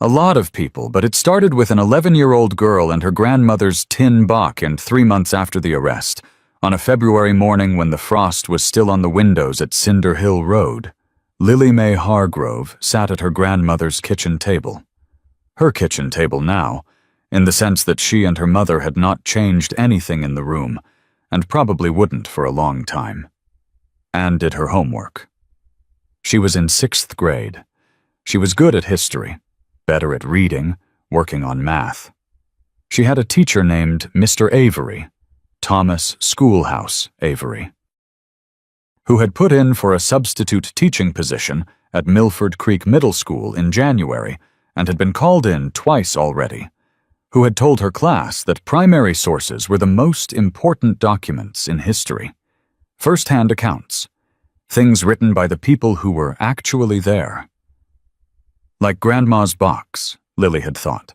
"A lot of people, but it started with an 11-year-old girl and her grandmother's tin box, and 3 months after the arrest, on a February morning when the frost was still on the windows at Cinder Hill Road, Lily Mae Hargrove sat at her grandmother's kitchen table. Her kitchen table now, in the sense that she and her mother had not changed anything in the room, and probably wouldn't for a long time, and did her homework. She was in 6th grade. She was good at history, better at reading, working on math. She had a teacher named Mr. Avery, Thomas Schoolhouse Avery, who had put in for a substitute teaching position at Milford Creek Middle School in January and had been called in twice already, who had told her class that primary sources were the most important documents in history, first-hand accounts, things written by the people who were actually there. Like Grandma's box, Lily had thought.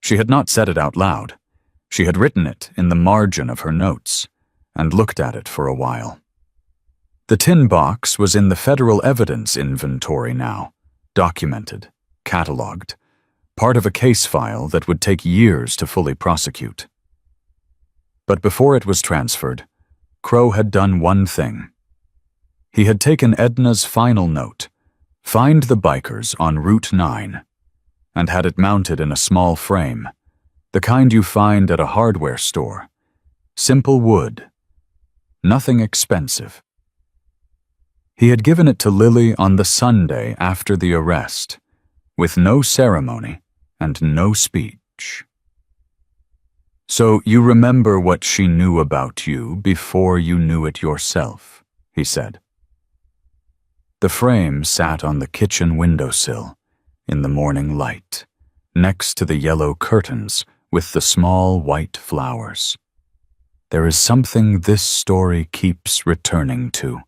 She had not said it out loud. She had written it in the margin of her notes and looked at it for a while. The tin box was in the federal evidence inventory now, documented, catalogued, part of a case file that would take years to fully prosecute. But before it was transferred, Crow had done one thing. He had taken Edna's final note, "Find the bikers on Route 9, and had it mounted in a small frame, the kind you find at a hardware store. Simple wood. Nothing expensive. He had given it to Lily on the Sunday after the arrest, with no ceremony and no speech. "So you remember what she knew about you before you knew it yourself," he said. The frame sat on the kitchen windowsill in the morning light, next to the yellow curtains with the small white flowers. There is something this story keeps returning to,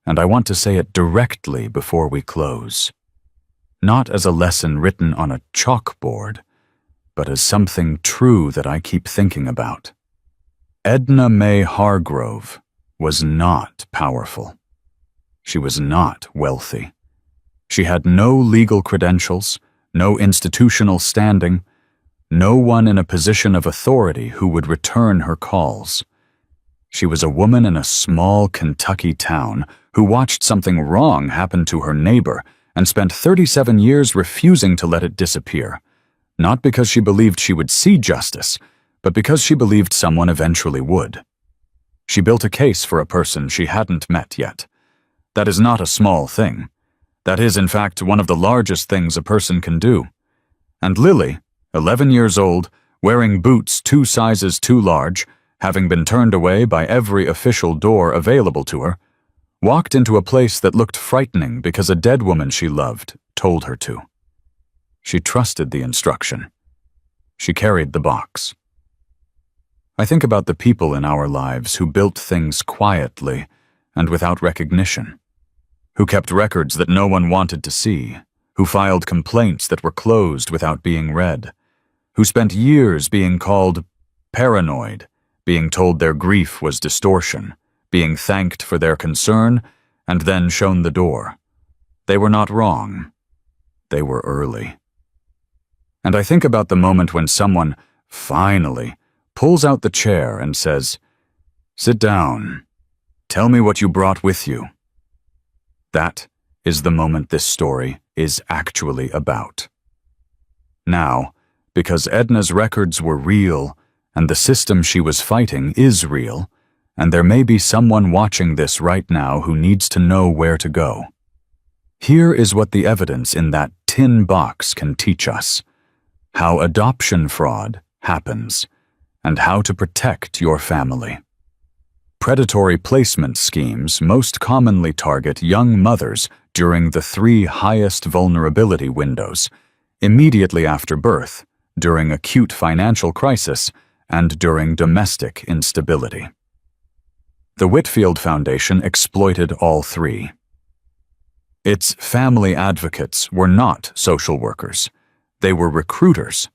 and I want to say it directly before we close. Not as a lesson written on a chalkboard, but as something true that I keep thinking about. Edna Mae Hargrove was not powerful. She was not wealthy. She had no legal credentials, no institutional standing, no one in a position of authority who would return her calls. She was a woman in a small Kentucky town who watched something wrong happen to her neighbor and spent 37 years refusing to let it disappear, not because she believed she would see justice, but because she believed someone eventually would. She built a case for a person she hadn't met yet. That is not a small thing. That is, in fact, one of the largest things a person can do. And Lily, 11 years old, wearing boots 2 sizes too large, having been turned away by every official door available to her, walked into a place that looked frightening because a dead woman she loved told her to. She trusted the instruction. She carried the box. I think about the people in our lives who built things quietly and without recognition, who kept records that no one wanted to see, who filed complaints that were closed without being read, who spent years being called paranoid, being told their grief was distortion, being thanked for their concern, and then shown the door. They were not wrong. They were early. And I think about the moment when someone, finally, pulls out the chair and says, "Sit down. Tell me what you brought with you." That is the moment this story is actually about. Now, because Edna's records were real, and the system she was fighting is real, and there may be someone watching this right now who needs to know where to go. Here is what the evidence in that tin box can teach us: how adoption fraud happens, and how to protect your family. Predatory placement schemes most commonly target young mothers during the 3 highest vulnerability windows: immediately after birth, during acute financial crisis, and during domestic instability. The Whitfield Foundation exploited all 3. Its family advocates were not social workers. They were recruiters.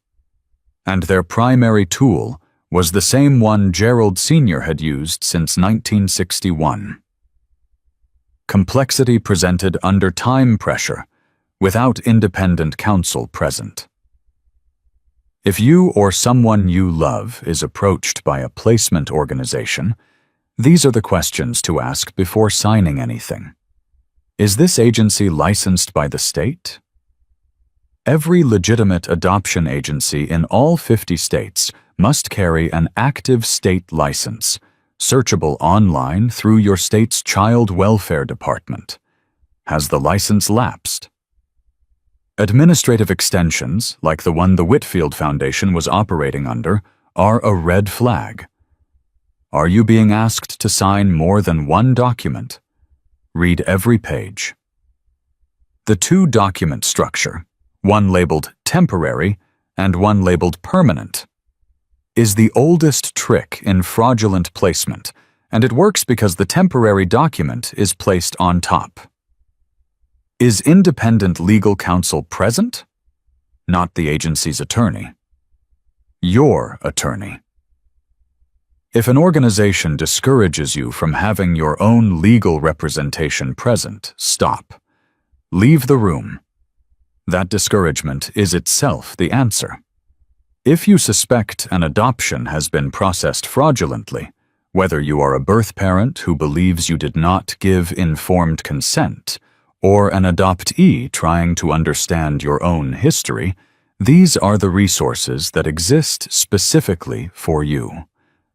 And their primary tool was the same one Gerald Sr. had used since 1961. Complexity presented under time pressure, without independent counsel present. If you or someone you love is approached by a placement organization, these are the questions to ask before signing anything. Is this agency licensed by the state? Every legitimate adoption agency in all 50 states must carry an active state license, searchable online through your state's Child Welfare Department. Has the license lapsed? Administrative extensions, like the one the Whitfield Foundation was operating under, are a red flag. Are you being asked to sign more than one document? Read every page. The 2-document structure, one labeled temporary and one labeled permanent, is the oldest trick in fraudulent placement, and it works because the temporary document is placed on top. Is independent legal counsel present? Not the agency's attorney. Your attorney. If an organization discourages you from having your own legal representation present, stop. Leave the room. That discouragement is itself the answer. If you suspect an adoption has been processed fraudulently, whether you are a birth parent who believes you did not give informed consent, or an adoptee trying to understand your own history, these are the resources that exist specifically for you.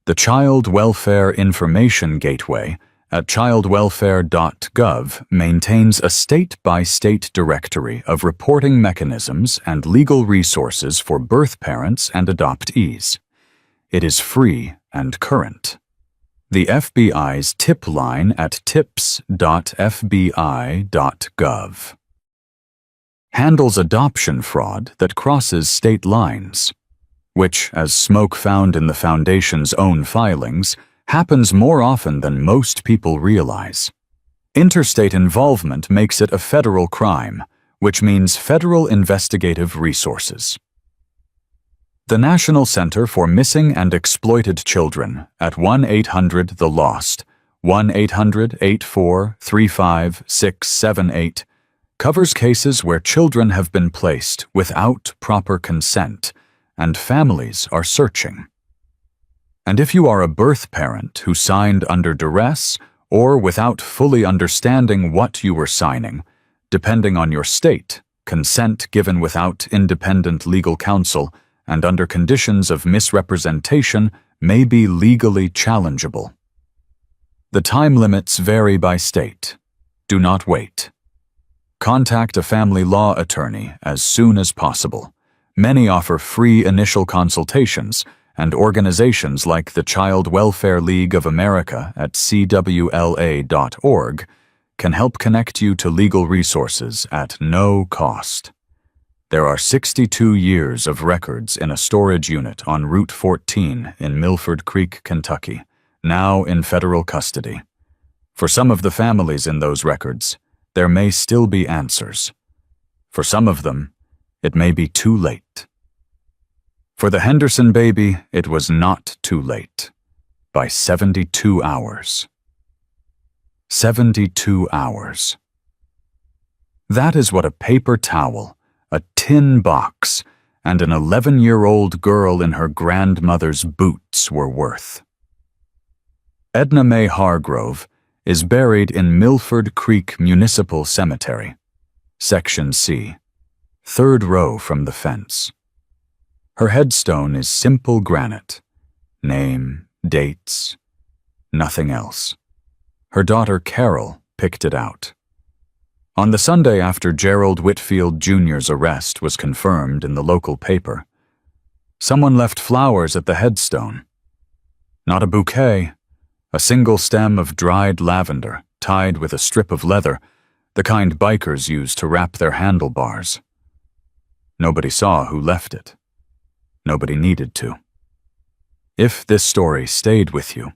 The Child Welfare Information Gateway at childwelfare.gov maintains a state-by-state directory of reporting mechanisms and legal resources for birth parents and adoptees. It is free and current. The FBI's tip line at tips.fbi.gov handles adoption fraud that crosses state lines, which, as Smoke found in the Foundation's own filings, happens more often than most people realize. Interstate involvement makes it a federal crime, which means federal investigative resources. The National Center for Missing and Exploited Children at 1-800-THE-LOST, 1-800-84-35678, covers cases where children have been placed without proper consent and families are searching. And if you are a birth parent who signed under duress or without fully understanding what you were signing, depending on your state, consent given without independent legal counsel and under conditions of misrepresentation may be legally challengeable. The time limits vary by state. Do not wait. Contact a family law attorney as soon as possible. Many offer free initial consultations, and organizations like the Child Welfare League of America at cwla.org can help connect you to legal resources at no cost. There are 62 years of records in a storage unit on Route 14 in Milford Creek, Kentucky, now in federal custody. For some of the families in those records, there may still be answers. For some of them, it may be too late. For the Henderson baby, it was not too late. By 72 hours. 72 hours. That is what a paper towel, a tin box, and an 11-year-old girl in her grandmother's boots were worth. Edna May Hargrove is buried in Milford Creek Municipal Cemetery, Section C, 3rd row from the fence. Her headstone is simple granite. Name, dates, nothing else. Her daughter Carol picked it out. On the Sunday after Gerald Whitfield Jr.'s arrest was confirmed in the local paper, someone left flowers at the headstone. Not a bouquet, a single stem of dried lavender tied with a strip of leather, the kind bikers use to wrap their handlebars. Nobody saw who left it. Nobody needed to. If this story stayed with you,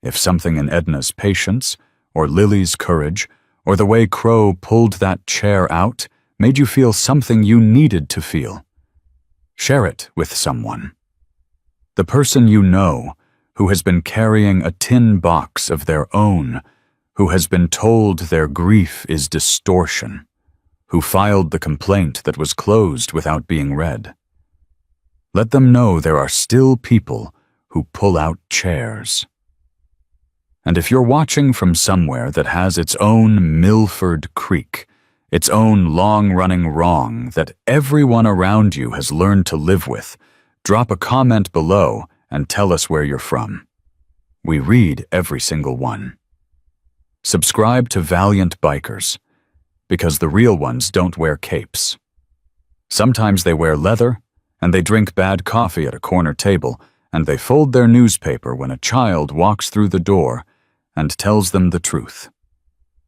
if something in Edna's patience, or Lily's courage, or the way Crow pulled that chair out made you feel something you needed to feel, share it with someone. The person you know who has been carrying a tin box of their own, who has been told their grief is distortion, who filed the complaint that was closed without being read. Let them know there are still people who pull out chairs. And if you're watching from somewhere that has its own Milford Creek, its own long-running wrong that everyone around you has learned to live with, drop a comment below and tell us where you're from. We read every single one. Subscribe to Valiant Bikers, because the real ones don't wear capes. Sometimes they wear leather, and they drink bad coffee at a corner table, and they fold their newspaper when a child walks through the door and tells them the truth.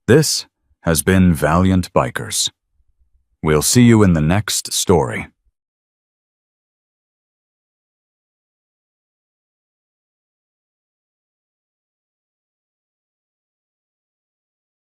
This has been Valiant Bikers. We'll see you in the next story.